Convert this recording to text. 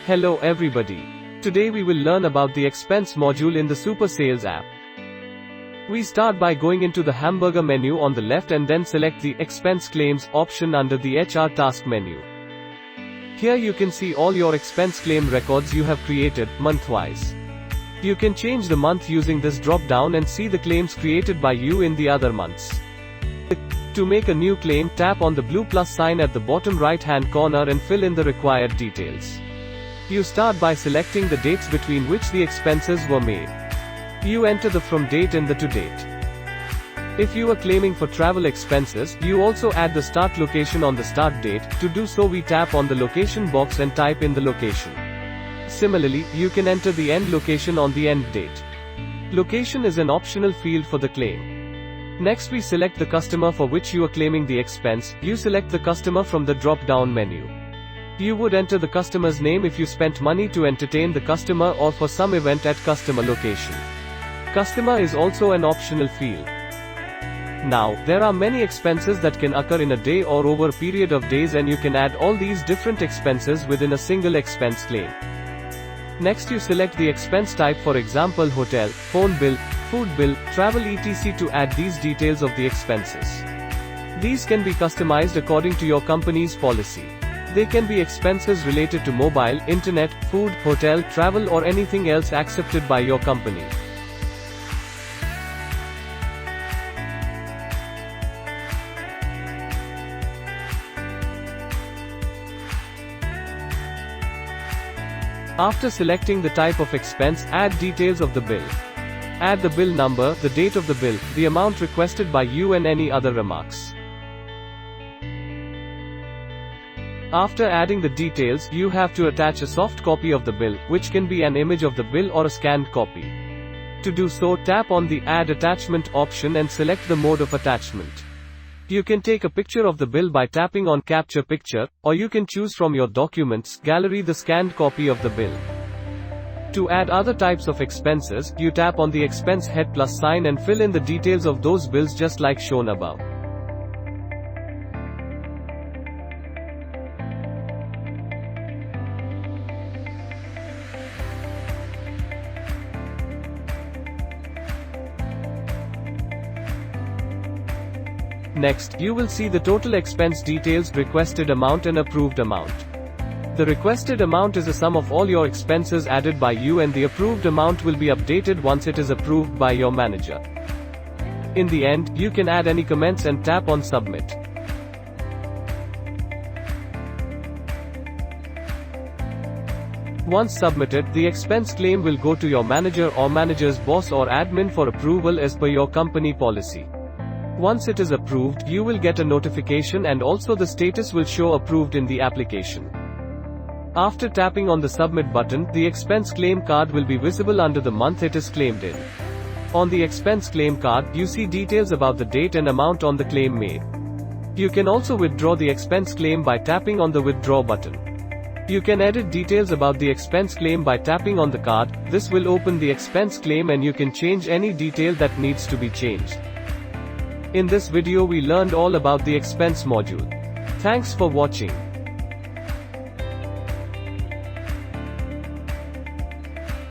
Hello everybody. Today we will learn about the expense module in the Super Sales app. We start by going into the hamburger menu on the left and then select the expense claims option under the HR task menu. Here you can see all your expense claim records you have created, month-wise. You can change the month using this drop-down and see the claims created by you in the other months. To make a new claim, tap on the blue plus sign at the bottom right-hand corner and fill in the required details. You start by selecting the dates between which the expenses were made. You enter the from date and the to date. If you are claiming for travel expenses, you also add the start location on the start date. To do so, we tap on the location box and type in the location. Similarly, you can enter the end location on the end date. Location is an optional field for the claim. Next, we select the customer for which you are claiming the expense. You select the customer from the drop-down menu. You would enter the customer's name if you spent money to entertain the customer or for some event at customer location. Customer is also an optional field. Now, there are many expenses that can occur in a day or over a period of days, and you can add all these different expenses within a single expense claim. Next, you select the expense type, for example hotel, phone bill, food bill, travel etc. to add these details of the expenses. These can be customized according to your company's policy. They can be expenses related to mobile, internet, food, hotel, travel or anything else accepted by your company. After selecting the type of expense, add details of the bill. Add the bill number, the date of the bill, the amount requested by you and any other remarks. After adding the details, you have to attach a soft copy of the bill, which can be an image of the bill or a scanned copy. To do so, tap on the Add Attachment option and select the mode of attachment. You can take a picture of the bill by tapping on Capture Picture, or you can choose from your documents gallery the scanned copy of the bill. To add other types of expenses, you tap on the expense head plus sign and fill in the details of those bills just like shown above. Next, you will see the total expense details, requested amount and approved amount. The requested amount is a sum of all your expenses added by you, and the approved amount will be updated once it is approved by your manager. In the end, you can add any comments and tap on Submit. Once submitted, the expense claim will go to your manager or manager's boss or admin for approval as per your company policy. Once it is approved, you will get a notification and also the status will show approved in the application. After tapping on the Submit button, the expense claim card will be visible under the month it is claimed in. On the expense claim card, you see details about the date and amount on the claim made. You can also withdraw the expense claim by tapping on the Withdraw button. You can edit details about the expense claim by tapping on the card. This will open the expense claim and you can change any detail that needs to be changed. In this video we learned all about the expense module. Thanks for watching.